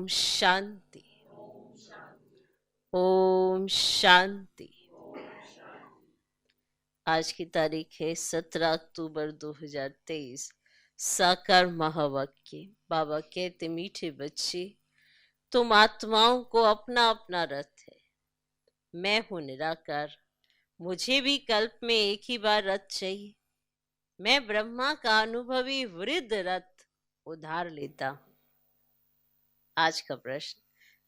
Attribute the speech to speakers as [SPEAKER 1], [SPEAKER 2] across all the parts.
[SPEAKER 1] शांति। ओम शांति। आज की तारीख है 17 अक्टूबर 2023। साकार महावाक्य। बाबा कहते, मीठे बच्चे, तुम आत्माओं को अपना अपना रथ है। मैं हूं निराकार, मुझे भी कल्प में एक ही बार रथ चाहिए। मैं ब्रह्मा का अनुभवी वृद्ध रथ उधार लेता हूं। आज का प्रश्न,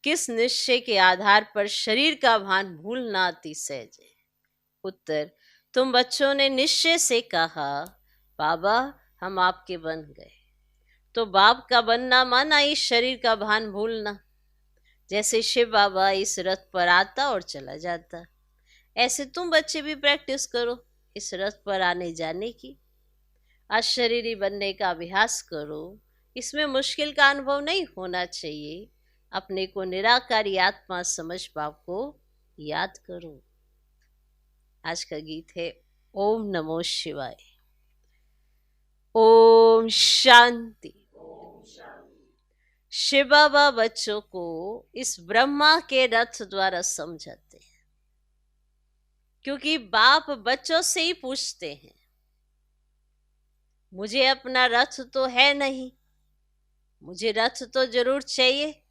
[SPEAKER 1] किस निश्चय के आधार पर शरीर का भान भूलना अति सहज है? उत्तर, तुम बच्चों ने निश्चय से कहा, बाबा हम आपके बन गए। तो बाप का बनना माना इस शरीर का भान भूलना। जैसे शिव बाबा इस रथ पर आता और चला जाता, ऐसे तुम बच्चे भी प्रैक्टिस करो इस रथ पर आने जाने की। अशरीरी बनने का अभ्यास करो। इसमें मुश्किल का अनुभव नहीं होना चाहिए। अपने को निराकारी आत्मा समझ बाप को याद करो। आज का गीत है ओम नमो शिवाय। ओम शांति। शिव बाबा बच्चों को इस ब्रह्मा के रथ द्वारा समझाते हैं, क्योंकि बाप बच्चों से ही पूछते हैं, मुझे अपना रथ तो है नहीं, मुझे रथ तो जरूर चाहिए।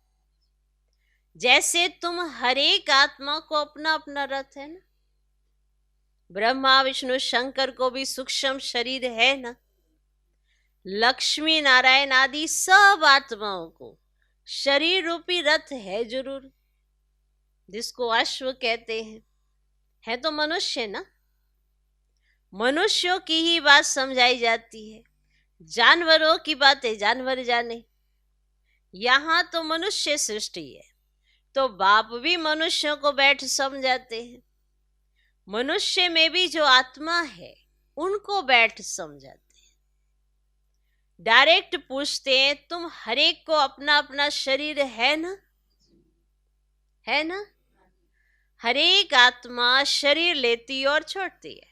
[SPEAKER 1] जैसे तुम हर एक आत्मा को अपना अपना रथ है ना, ब्रह्मा विष्णु शंकर को भी सूक्ष्म शरीर है ना, लक्ष्मी नारायण आदि सब आत्माओं को शरीर रूपी रथ है जरूर, जिसको अश्व कहते हैं। है तो मनुष्य ना, मनुष्यों की ही बात समझाई जाती है। जानवरों की बातें जानवर जाने। यहां तो मनुष्य सृष्टि है, तो बाप भी मनुष्यों को बैठ समझाते हैं। मनुष्य में भी जो आत्मा है उनको बैठ समझाते हैं। डायरेक्ट पूछते हैं, तुम हर एक को अपना अपना शरीर है ना? है ना? हर एक आत्मा शरीर लेती और छोड़ती है।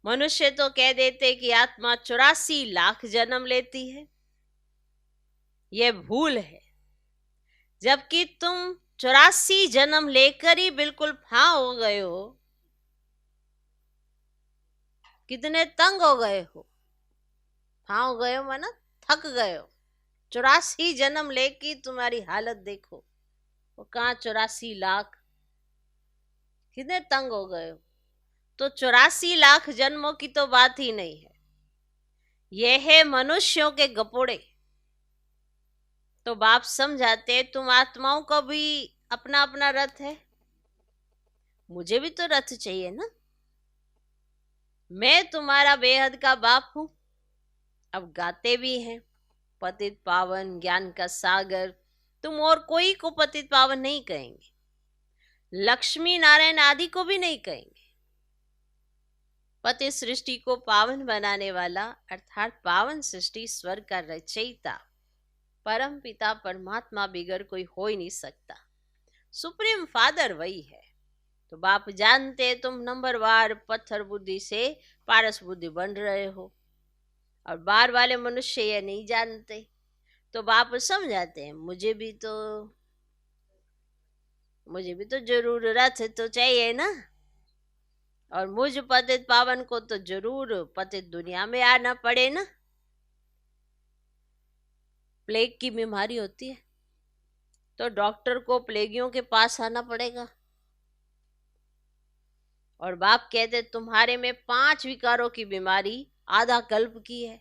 [SPEAKER 1] मनुष्य तो कह देते कि आत्मा 84 लाख जन्म लेती है। यह भूल है। जबकि तुम 84 जन्म लेकर ही बिल्कुल फां हो गए हो। कितने तंग हो गए हो, फां हो गए हो माना थक गए हो। 84 जन्म लेके तुम्हारी हालत देखो, वो कहाँ 84 लाख, कितने तंग हो गए हो। तो 84 लाख जन्मों की तो बात ही नहीं है। यह है मनुष्यों के गपोड़े। तो बाप समझाते, तुम आत्माओं का भी अपना अपना रथ है। मुझे भी तो रथ चाहिए ना। मैं तुम्हारा बेहद का बाप हूं। अब गाते भी हैं, पतित पावन ज्ञान का सागर। तुम और कोई को पतित पावन नहीं कहेंगे, लक्ष्मी नारायण आदि को भी नहीं कहेंगे। पति सृष्टि को पावन बनाने वाला अर्थात पावन सृष्टि स्वर्ग का रचयिता परम पिता परमात्मा बिगर कोई हो ही नहीं सकता। सुप्रीम फादर वही है। तो बाप जानते तुम नंबरवार पत्थर बुद्धि से पारस बुद्धि बन रहे हो, और बार वाले मनुष्य ये नहीं जानते। तो बाप समझाते हैं, मुझे भी तो जरूर रथ तो चाहिए ना। और मुझ पतित पावन को तो जरूर पतित दुनिया में आना पड़े ना। प्लेग की बीमारी होती है तो डॉक्टर को प्लेगियों के पास आना पड़ेगा। और बाप कहते, तुम्हारे में 5 विकारों की बीमारी आधा कल्प की है।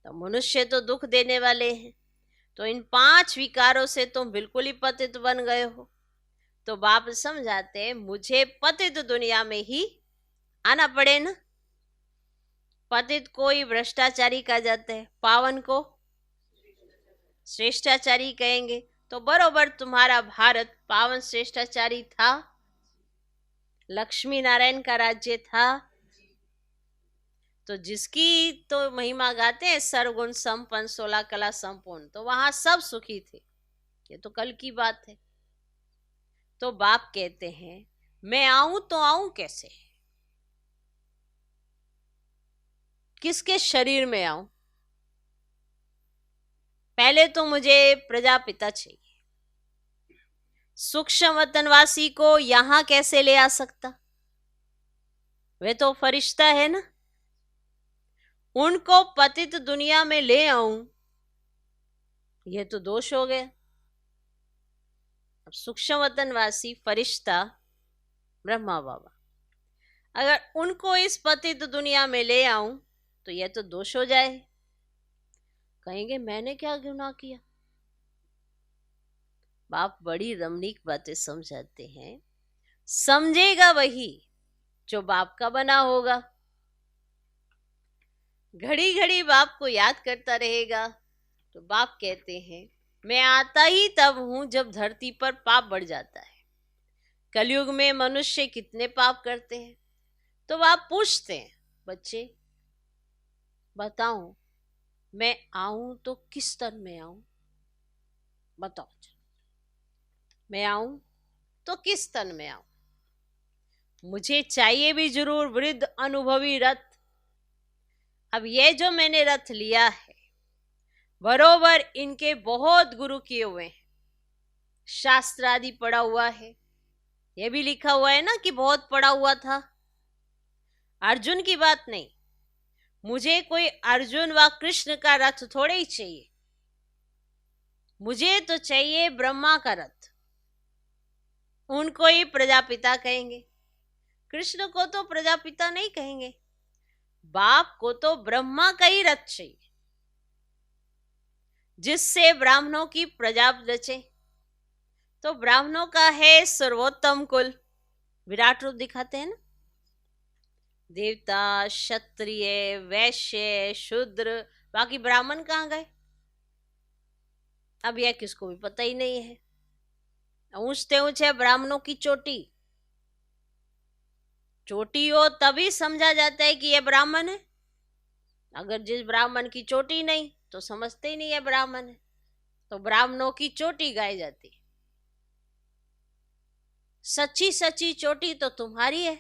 [SPEAKER 1] तो मनुष्य तो दुख देने वाले हैं, तो इन 5 विकारों से तुम बिल्कुल ही पतित बन गए हो। तो बाप समझाते हैं, मुझे पतित दुनिया में ही आना पड़े ना। पतित को ही भ्रष्टाचारी कहा जाता है, पावन को श्रेष्ठाचारी कहेंगे। तो बरोबर तुम्हारा भारत पावन श्रेष्ठाचारी था, लक्ष्मी नारायण का राज्य था। तो जिसकी तो महिमा गाते हैं, सर्वगुण संपन्न 16 कला संपूर्ण, तो वहां सब सुखी थे। ये तो कल की बात है। तो बाप कहते हैं, मैं आऊं तो आऊं कैसे, किसके शरीर में आऊं? पहले तो मुझे प्रजापिता चाहिए। सूक्ष्म वतनवासी को यहां कैसे ले आ सकता? वे तो फरिश्ता है ना। उनको पतित दुनिया में ले आऊं, ये तो दोष हो गया। अब सूक्ष्म वतनवासी फरिश्ता ब्रह्मा बाबा, अगर उनको इस पतित दुनिया में ले आऊं तो यह तो दोष हो जाए। कहेंगे मैंने क्या गुनाह किया? बाप बड़ी रमणीक बातें समझाते हैं। समझेगा वही जो बाप का बना होगा। घड़ी घड़ी बाप को याद करता रहेगा तो बाप कहते हैं मैं आता ही तब हूं जब धरती पर पाप बढ़ जाता है। कलयुग में मनुष्य कितने पाप करते हैं? तो आप पूछते हैं बच्चे बताओ मैं आऊं तो किस तन में आऊं? बताओ मैं आऊं तो किस तन में आऊं? मुझे चाहिए भी जरूर वृद्ध अनुभवी रथ। अब ये जो मैंने रथ लिया है बरोबर इनके बहुत गुरु किए हुए हैं, शास्त्र आदि पढ़ा हुआ है। ये भी लिखा हुआ है ना कि बहुत पढ़ा हुआ था। अर्जुन की बात नहीं, मुझे कोई अर्जुन व कृष्ण का रथ थोड़े ही चाहिए। मुझे तो चाहिए ब्रह्मा का रथ। उनको ही प्रजापिता कहेंगे। कृष्ण को तो प्रजापिता नहीं कहेंगे। बाप को तो ब्रह्मा का ही रथ चाहिए जिससे ब्राह्मणों की प्रजा रचे। तो ब्राह्मणों का है सर्वोत्तम कुल। विराट रूप दिखाते हैं ना, देवता, क्षत्रिय, वैश्य, शूद्र। बाकी ब्राह्मण कहाँ गए? अब यह किसको भी पता ही नहीं है। ऊंचते ऊंचे ब्राह्मणों की चोटी, चोटी हो तभी समझा जाता है कि यह ब्राह्मण है। अगर जिस ब्राह्मण की चोटी नहीं तो समझते ही नहीं है ब्राह्मण है। तो ब्राह्मणों की चोटी गाई जाती। सच्ची सच्ची चोटी तो तुम्हारी है।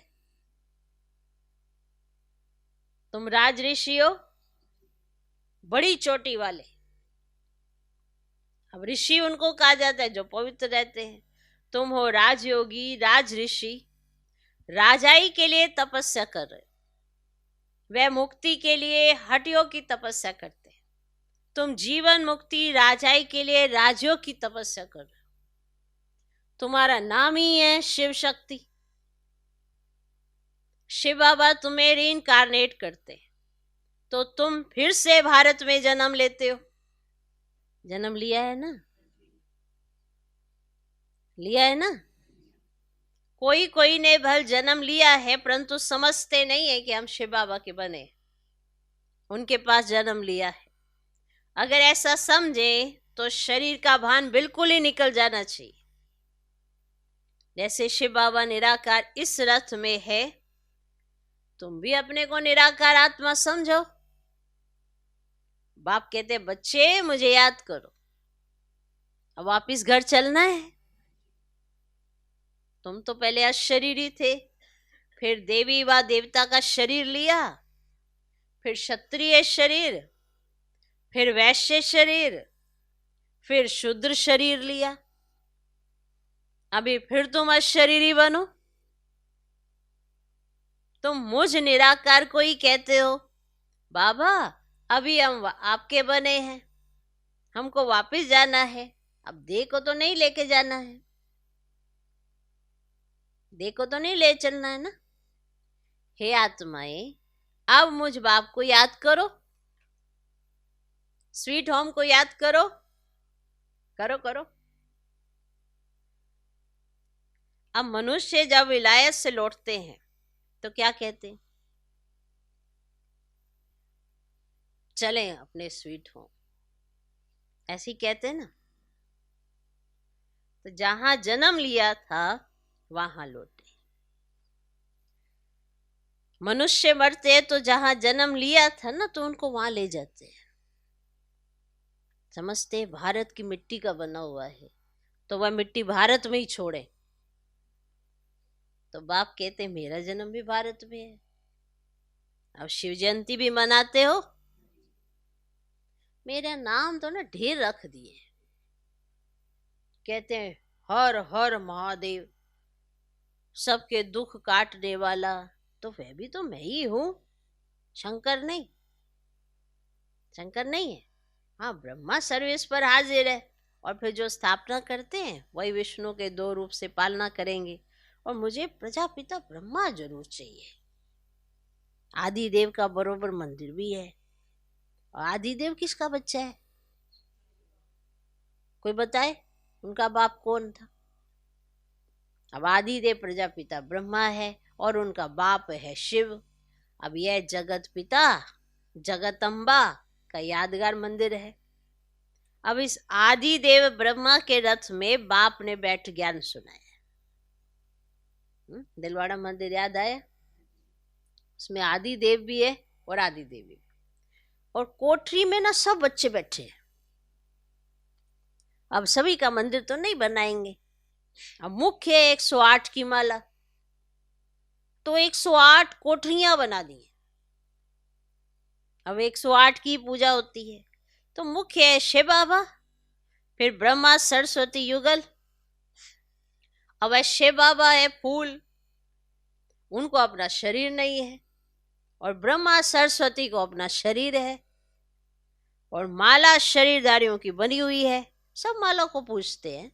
[SPEAKER 1] तुम राज ऋषि हो, बड़ी चोटी वाले। अब ऋषि उनको कहा जाता है जो पवित्र रहते हैं। तुम हो राजयोगी, राज ऋषि, राजाई के लिए तपस्या कर रहे। वह मुक्ति के लिए हटियों की तपस्या करते हैं। तुम जीवन मुक्ति राजाई के लिए राजयोग की तपस्या कर रहे हो। तुम्हारा नाम ही है शिव शक्ति। शिव बाबा तुम्हें रीइंकारनेट करते हैं तो तुम फिर से भारत में जन्म लेते हो। जन्म लिया है ना, लिया है ना। कोई कोई ने भल जन्म लिया है परंतु समझते नहीं है कि हम शिव बाबा के बने, उनके पास जन्म लिया है। अगर ऐसा समझे तो शरीर का भान बिल्कुल ही निकल जाना चाहिए। जैसे शिव बाबा निराकार इस रथ में है, तुम भी अपने को निराकार आत्मा समझो। बाप कहते बच्चे मुझे याद करो, अब वापिस घर चलना है। तुम तो पहले अशरीरी थे, फिर देवी व देवता का शरीर लिया, फिर क्षत्रिय शरीर, फिर वैश्य शरीर, फिर शूद्र शरीर लिया। अभी फिर तुम अशरीरी बनो। तुम मुझ निराकार को ही कहते हो बाबा अभी हम आपके बने हैं, हमको वापस जाना है। अब देखो तो नहीं लेके जाना है, देखो तो नहीं ले चलना है ना। हे आत्माएं, अब मुझ बाप को याद करो, स्वीट होम को याद करो, करो करो। अब मनुष्य जब विलायत से लौटते हैं तो क्या कहते हैं? चलें अपने स्वीट होम, ऐसे ही कहते हैं ना। तो जहां जन्म लिया था वहां लौटे। मनुष्य मरते हैं तो जहां जन्म लिया था ना तो उनको वहां ले जाते हैं। समझते भारत की मिट्टी का बना हुआ है तो वह मिट्टी भारत में ही छोड़े। तो बाप कहते मेरा जन्म भी भारत में है। अब शिव जयंती भी मनाते हो, मेरा नाम तो ना ढेर रख दिए, कहते हैं हर हर महादेव, सबके दुख काटने वाला, तो वह भी तो मैं ही हूं, शंकर नहीं। शंकर नहीं है, हाँ ब्रह्मा सर्विस पर हाजिर है, और फिर जो स्थापना करते हैं वही विष्णु के दो रूप से पालना करेंगे, और मुझे प्रजापिता ब्रह्मा जरूर चाहिए। आदिदेव का बरोबर मंदिर भी है, और आदिदेव किसका बच्चा है, कोई बताए उनका बाप कौन था? अब आदिदेव प्रजापिता ब्रह्मा है और उनका बाप है शिव। अब यह जगत पिता जगदम्बा का यादगार मंदिर है। अब इस आदिदेव ब्रह्मा के रथ में बाप ने बैठ ज्ञान सुनाया। दिलवाड़ा मंदिर याद आया? उसमें आदिदेव भी है और आदिदेवी भी, और कोठरी में ना सब बच्चे बैठे हैं। अब सभी का मंदिर तो नहीं बनाएंगे, अब मुख्य है 108 की माला, तो 108 कोठरियां बना दी। अब 108 की पूजा होती है, तो मुख्य है शिव बाबा, फिर ब्रह्मा सरस्वती युगल। अब शिव बाबा है फूल, उनको अपना शरीर नहीं है, और ब्रह्मा सरस्वती को अपना शरीर है, और माला शरीरधारियों की बनी हुई है। सब माला को पूजते हैं,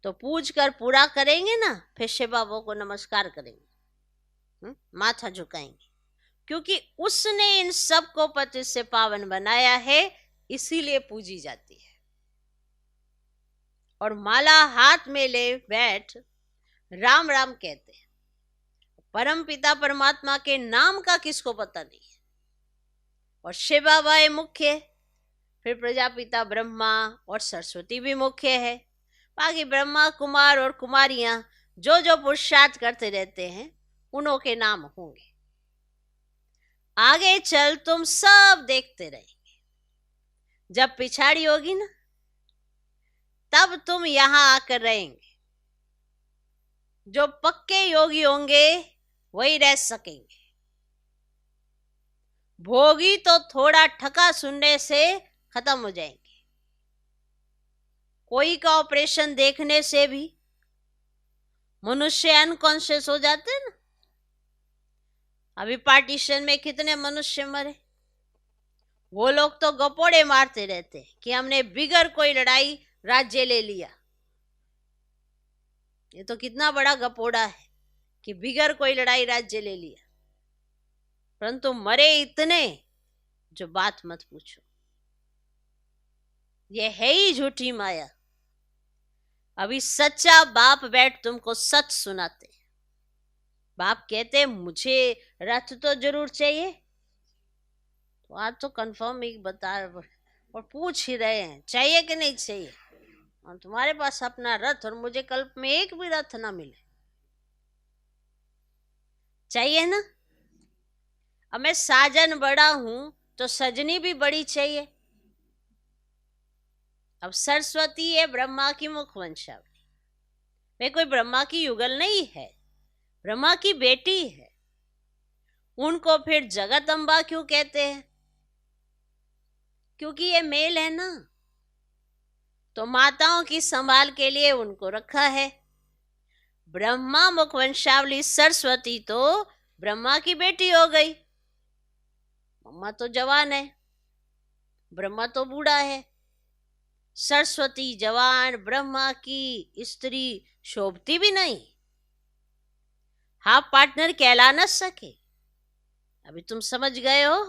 [SPEAKER 1] तो पूज कर पूरा करेंगे ना, फिर शिव बाबा को नमस्कार करेंगे, माथा झुकाएंगे, क्योंकि उसने इन सब को पति से पावन बनाया है, इसीलिए पूजी जाती है। और माला हाथ में ले बैठ राम राम कहते हैं। परम पिता परमात्मा के नाम का किसको पता नहीं है, और शिव बाबा है मुख्य, फिर प्रजापिता ब्रह्मा और सरस्वती भी मुख्य है। बाकी ब्रह्मा कुमार और कुमारियां जो जो पुरुषार्थ करते रहते हैं उन्हों के नाम होंगे। आगे चल तुम सब देखते रहेंगे, जब पिछाड़ी होगी ना तब तुम यहां आकर रहेंगे। जो पक्के योगी होंगे वही रह सकेंगे, भोगी तो थोड़ा ठका सुनने से खत्म हो जाएंगे। कोई का ऑपरेशन देखने से भी मनुष्य अनकॉन्शियस हो जाते हैं ना। अभी पार्टीशन में कितने मनुष्य मरे, वो लोग तो गपोड़े मारते रहते कि हमने बिगर कोई लड़ाई राज्य ले लिया। ये तो कितना बड़ा गपोड़ा है कि बिगर कोई लड़ाई राज्य ले लिया, परंतु मरे इतने जो बात मत पूछो। ये है ही झूठी माया। अभी सच्चा बाप बैठ तुमको सच सुनाते। बाप कहते मुझे रथ तो जरूर चाहिए, तो आज तो कंफर्म ही बता और पूछ ही रहे हैं चाहिए कि नहीं चाहिए। और तुम्हारे पास अपना रथ और मुझे कल्प में एक भी रथ ना मिले, चाहिए ना। अब मैं साजन बड़ा हूं तो सजनी भी बड़ी चाहिए। अब सरस्वती है ब्रह्मा की मुख वंशावली, वे कोई ब्रह्मा की युगल नहीं है, ब्रह्मा की बेटी है। उनको फिर जगदम्बा क्यों कहते हैं? क्योंकि ये मेल है ना, तो माताओं की संभाल के लिए उनको रखा है। ब्रह्मा मुख वंशावली सरस्वती तो ब्रह्मा की बेटी हो गई। ब्रह्मा तो जवान है, ब्रह्मा तो बूढ़ा है। सरस्वती जवान, ब्रह्मा की स्त्री शोभती भी नहीं, हाफ पार्टनर कहला न सके। अभी तुम समझ गए हो?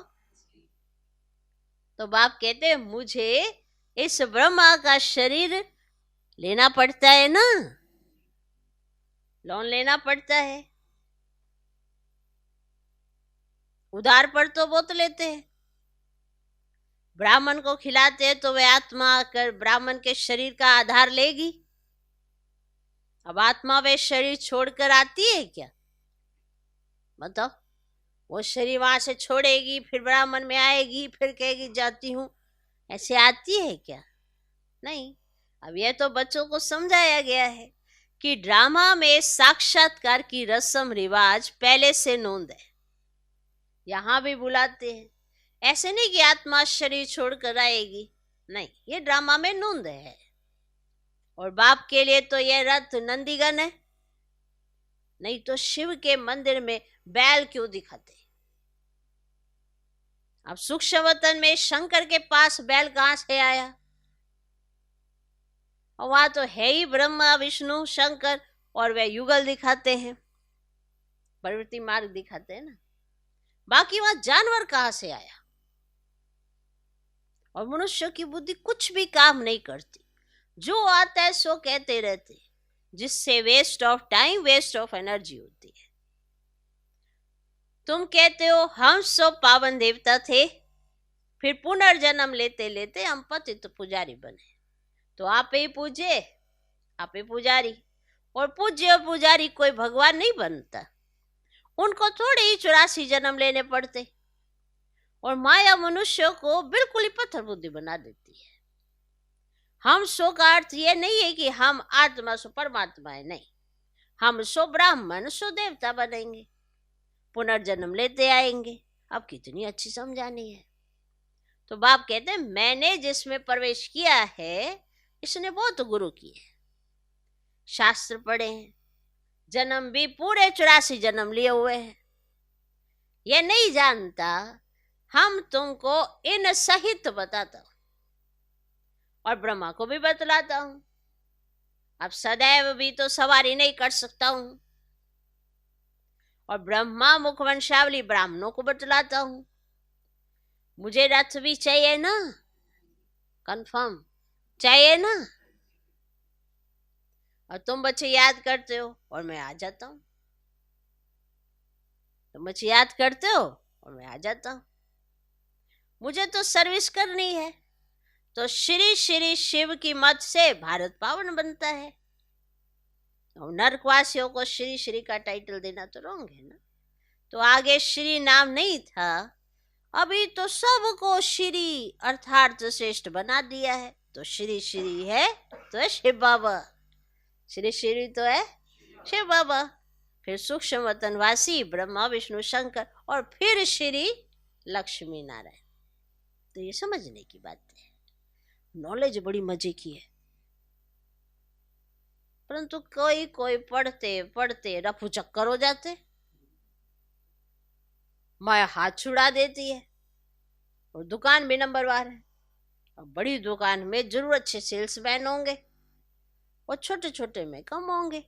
[SPEAKER 1] तो बाप कहते मुझे इस ब्रह्मा का शरीर लेना पड़ता है ना, लोन लेना पड़ता है। उधार पर तो बहुत लेते हैं। ब्राह्मण को खिलाते हैं तो वह आत्मा आकर ब्राह्मण के शरीर का आधार लेगी। अब आत्मा वे शरीर छोड़कर आती है क्या? बताओ। वो शरीर वहां से छोड़ेगी, फिर ब्राह्मण में आएगी, फिर कहेगी जाती हूं, ऐसे आती है क्या? नहीं। अब यह तो बच्चों को समझाया गया है कि ड्रामा में साक्षात्कार की रस्म रिवाज पहले से नोंद है। यहां भी बुलाते हैं ऐसे नहीं कि आत्मा शरीर छोड़कर आएगी, नहीं, ये ड्रामा में नूंद है। और बाप के लिए तो ये रथ नंदीगन है, नहीं तो शिव के मंदिर में बैल क्यों दिखाते? अब सूक्ष्मवतन में शंकर के पास बैल कहां से आया? और वहां तो है ही ब्रह्मा विष्णु शंकर, और वे युगल दिखाते हैं, प्रवृत्ति मार्ग दिखाते हैं ना। बाकी वहां जानवर कहां से आया? और मनुष्य की बुद्धि कुछ भी काम नहीं करती, जो आता है सो कहते रहते, जिससे waste of time, waste of energy होती है। तुम कहते हो हम सब पावन देवता थे, फिर पुनर्जन्म लेते लेते हम पतित पुजारी बने, तो आप ही पूजे, आप ही पुजारी। और पूज्य और पुजारी कोई भगवान नहीं बनता, उनको थोड़े ही 84 जन्म लेने पड़ते। और माया मनुष्य को बिल्कुल ही पत्थर बुद्धि बना देती है। हम सो का अर्थ ये नहीं है कि हम आत्मा सो परमात्मा है, नहीं, हम सो ब्राह्मण सो देवता बनेंगे, पुनर्जन्म लेते आएंगे। अब कितनी अच्छी समझानी है। तो बाप कहते हैं मैंने जिसमें प्रवेश किया है, इसने बहुत गुरु किए, शास्त्र पढ़े हैं, जन्म भी पूरे 84 जन्म लिए हुए हैं। ये नहीं जानता, हम तुमको इन सहित बताता हूं, और ब्रह्मा को भी बतलाता हूं। अब सदैव भी तो सवारी नहीं कर सकता हूं, और ब्रह्मा मुखवंशावली ब्राह्मणों को बतलाता हूं। मुझे रथ भी चाहिए ना, कंफर्म चाहिए ना। और तुम बच्चे याद करते हो और मैं आ जाता हूं, तुम बच्चे याद करते हो और मैं आ जाता हूं। मुझे तो सर्विस करनी है, तो श्री श्री शिव की मत से भारत पावन बनता है। और नरकवासियों को श्री श्री का टाइटल देना तो रॉन्ग है ना। तो आगे श्री नाम नहीं था, अभी तो सबको श्री अर्थात श्रेष्ठ बना दिया है। तो श्री श्री है तो है शिव बाबा, श्री श्री तो है शिव बाबा, फिर सूक्ष्म वतनवासी ब्रह्मा विष्णु शंकर, और फिर श्री लक्ष्मी नारायण। तो ये समझने की बात है। नॉलेज बड़ी मजे की है, परंतु कोई कोई पढ़ते पढ़ते रफू चक्कर हो जाते, माया हाथ छुड़ा देती है। और दुकान भी नंबरवार है, और बड़ी दुकान में जरूर अच्छे सेल्समैन होंगे, और छोटे छोटे में कम होंगे।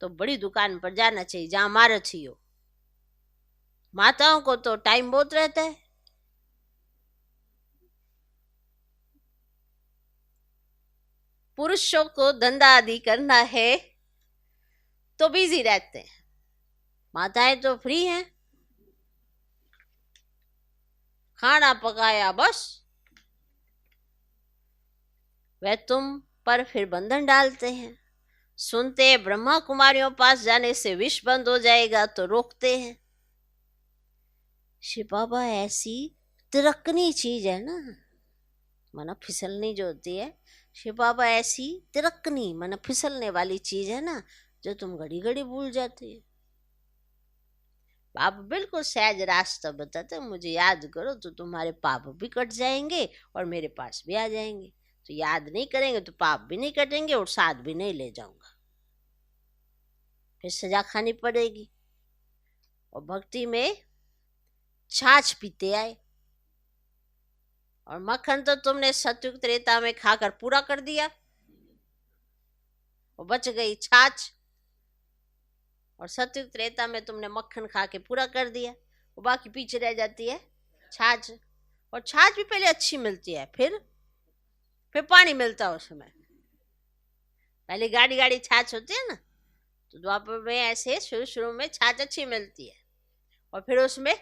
[SPEAKER 1] तो बड़ी दुकान पर जाना चाहिए जहां महारथी हो। माताओं को तो टाइम बहुत रहता है, पुरुषों को धंधा आदि करना है तो बिजी रहते हैं, माताएं तो फ्री हैं, खाना पकाया बस। वह तुम पर फिर बंधन डालते हैं, सुनते ब्रह्मा कुमारियों पास जाने से विष बंद हो जाएगा तो रोकते हैं। शिव बाबा ऐसी तिरकनी चीज है ना, माना फिसलनी जो होती है, शिव बाबा ऐसी तिरकनी माना फिसलने वाली चीज है ना, जो तुम घड़ी घड़ी भूल जाते हो। पाप बिल्कुल सहज रास्ता बताते, मुझे याद करो तो तुम्हारे पाप भी कट जाएंगे और मेरे पास भी आ जाएंगे। तो याद नहीं करेंगे तो पाप भी नहीं कटेंगे और साथ भी नहीं ले जाऊंगा, फिर सजा खानी पड़ेगी। और भक्ति में छाछ पीते आए, और मक्खन तो तुमने सतयुग त्रेता में खाकर पूरा कर दिया, और बच गई छाछ। और सतयुग त्रेता में तुमने मक्खन खा के पूरा कर दिया, वो बाकी पीछे रह जाती है छाछ। और छाछ भी पहले अच्छी मिलती है, फिर पानी मिलता है उसमें। पहले गाढ़ी गाढ़ी छाछ होती है ना, तो द्वापर में ऐसे शुरू शुरू में छाछ अच्छी मिलती है, और फिर उसमें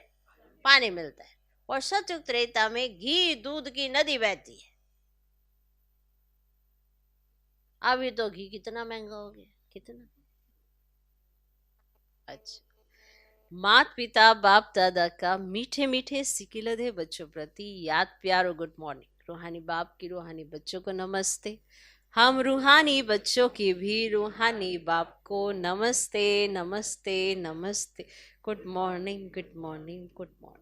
[SPEAKER 1] पानी मिलता है। और सतयुग त्रेता में घी दूध की नदी बहती है। अभी तो घी कितना महंगा हो गया, कितना। अच्छा, मात पिता बाप दादा का मीठे मीठे सिकिलधे बच्चों प्रति याद प्यार और गुड मॉर्निंग। रूहानी बाप की रूहानी बच्चों को नमस्ते। हम रूहानी बच्चों की भी रूहानी बाप को नमस्ते नमस्ते नमस्ते। Good morning good morning good morning.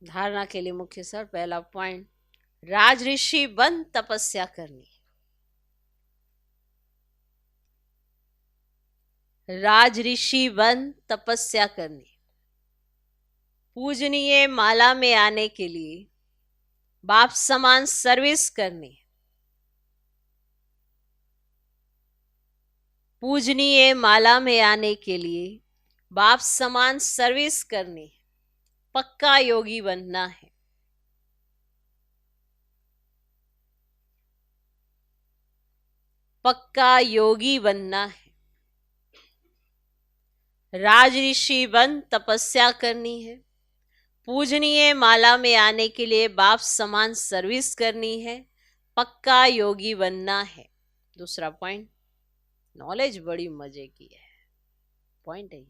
[SPEAKER 1] धारणा के लिए मुख्य सर पहला पॉइंट, राजऋषि बन तपस्या करनी। राजऋषि बन तपस्या करनी। पूजनीय माला में आने के लिए बाप समान सर्विस करनी। पूजनीय माला में आने के लिए बाप समान सर्विस करनी। पक्का योगी बनना है। पक्का योगी बनना है। राजऋषि बन तपस्या करनी है। पूजनीय माला में आने के लिए बाप समान सर्विस करनी है। पक्का योगी बनना है। दूसरा पॉइंट, नॉलेज बड़ी मजे की है। पॉइंट है,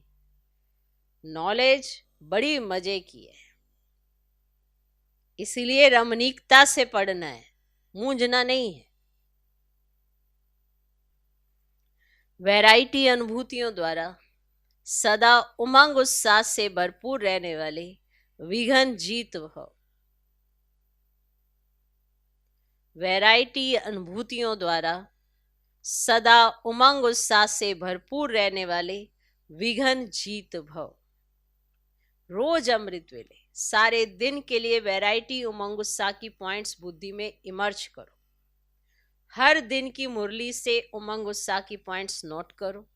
[SPEAKER 1] नॉलेज बड़ी मजे की है, इसीलिए रमणीकता से पढ़ना है, मूंझना नहीं है। वैरायटी अनुभूतियों द्वारा सदा उमंग उत्साह से भरपूर रहने वाले विघ्न जीत भव। वैरायटी अनुभूतियों द्वारा सदा उमंग उत्साह से भरपूर रहने वाले विघ्न जीत भव। रोज अमृत वेले सारे दिन के लिए वैरायटी उमंग उत्साह की पॉइंट्स बुद्धि में इमर्ज करो। हर दिन की मुरली से उमंग उत्साह की पॉइंट्स नोट करो।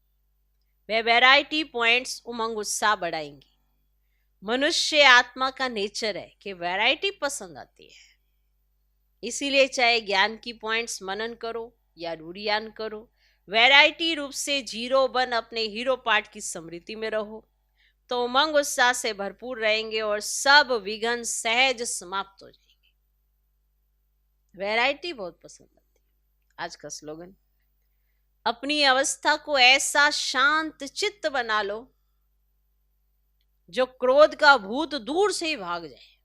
[SPEAKER 1] वे वैरायटी पॉइंट्स उमंग उत्साह बढ़ाएंगी। मनुष्य आत्मा का नेचर है कि वैरायटी पसंद आती है, इसीलिए चाहे ज्ञान की पॉइंट्स मनन करो या रूढ़ियान करो, वैरायटी रूप से जीरो बन अपने हीरो पार्ट की स्मृति में रहो तो उमंग उत्साह से भरपूर रहेंगे और सब विघ्न सहज समाप्त हो जाएंगे। वैरायटी बहुत पसंद आती है। आज का स्लोगन, अपनी अवस्था को ऐसा शांत चित्त बना लो जो क्रोध का भूत दूर से ही भाग जाए।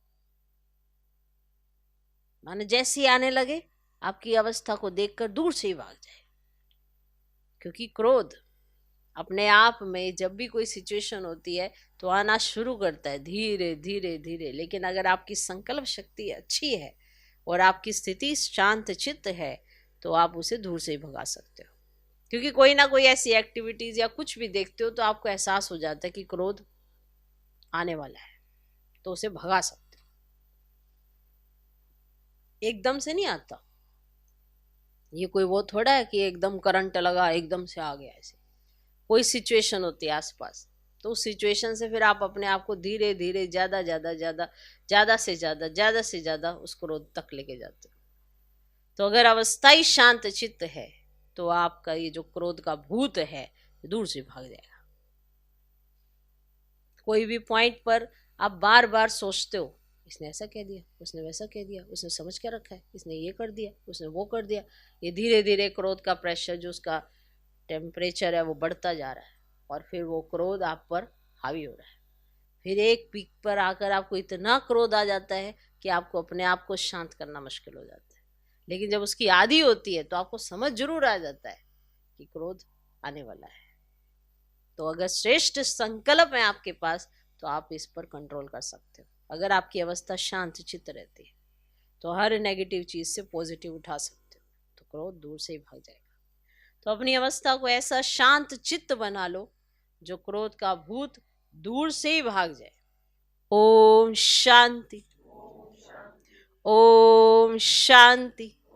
[SPEAKER 1] माने जैसे ही आने लगे आपकी अवस्था को देखकर दूर से ही भाग जाए, क्योंकि क्रोध अपने आप में जब भी कोई सिचुएशन होती है तो आना शुरू करता है धीरे धीरे धीरे, लेकिन अगर आपकी संकल्प शक्ति अच्छी है और आपकी स्थिति शांत चित्त है तो आप उसे दूर से ही भगा सकते हो। क्योंकि कोई ना कोई ऐसी एक्टिविटीज या कुछ भी देखते हो तो आपको एहसास हो जाता है कि क्रोध आने वाला है, तो उसे भगा सकते हो। एकदम से नहीं आता ये, कोई वो थोड़ा है कि एकदम करंट लगा एकदम से आ गया। ऐसे कोई सिचुएशन होती है आसपास, तो उस सिचुएशन से फिर आप अपने आप को धीरे धीरे ज्यादा ज्यादा ज्यादा ज्यादा से ज्यादा ज्यादा से ज्यादा उस क्रोध तक लेके जाते हो। तो अगर अवस्था ही शांत चित्त है तो आपका ये जो क्रोध का भूत है दूर से भाग जाएगा। कोई भी पॉइंट पर आप बार बार सोचते हो इसने ऐसा कह दिया, उसने वैसा कह दिया, उसने समझ क्या रखा है, इसने ये कर दिया, उसने वो कर दिया, ये धीरे धीरे क्रोध का प्रेशर जो उसका टेम्परेचर है वो बढ़ता जा रहा है और फिर वो क्रोध आप पर हावी हो रहा है। फिर एक पीक पर आकर आपको इतना क्रोध आ जाता है कि आपको अपने आप को शांत करना मुश्किल हो जाता है। लेकिन जब उसकी आदि होती है तो आपको समझ जरूर आ जाता है कि क्रोध आने वाला है। तो अगर श्रेष्ठ संकल्प है आपके पास तो आप इस पर कंट्रोल कर सकते हो। अगर आपकी अवस्था शांत चित्त रहती है तो हर नेगेटिव चीज से पॉजिटिव उठा सकते हो, तो क्रोध दूर से ही भाग जाएगा। तो अपनी अवस्था को ऐसा शांत चित्त बना लो जो क्रोध का भूत दूर से ही भाग जाए। ओम शांति, ओम शांति।